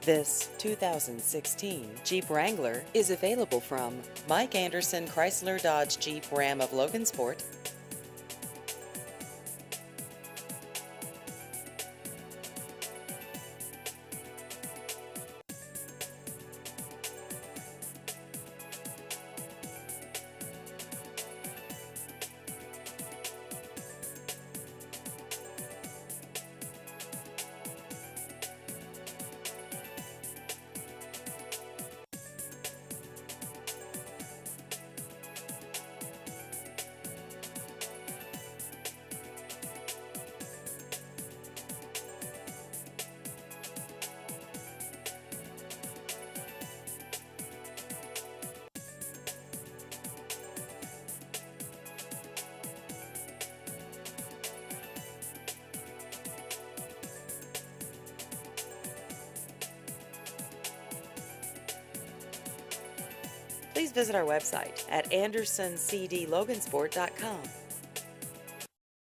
This 2016 Jeep Wrangler is available from Mike Anderson Chrysler Dodge Jeep Ram of Logansport. Please visit our website at andersoncdlogansport.com.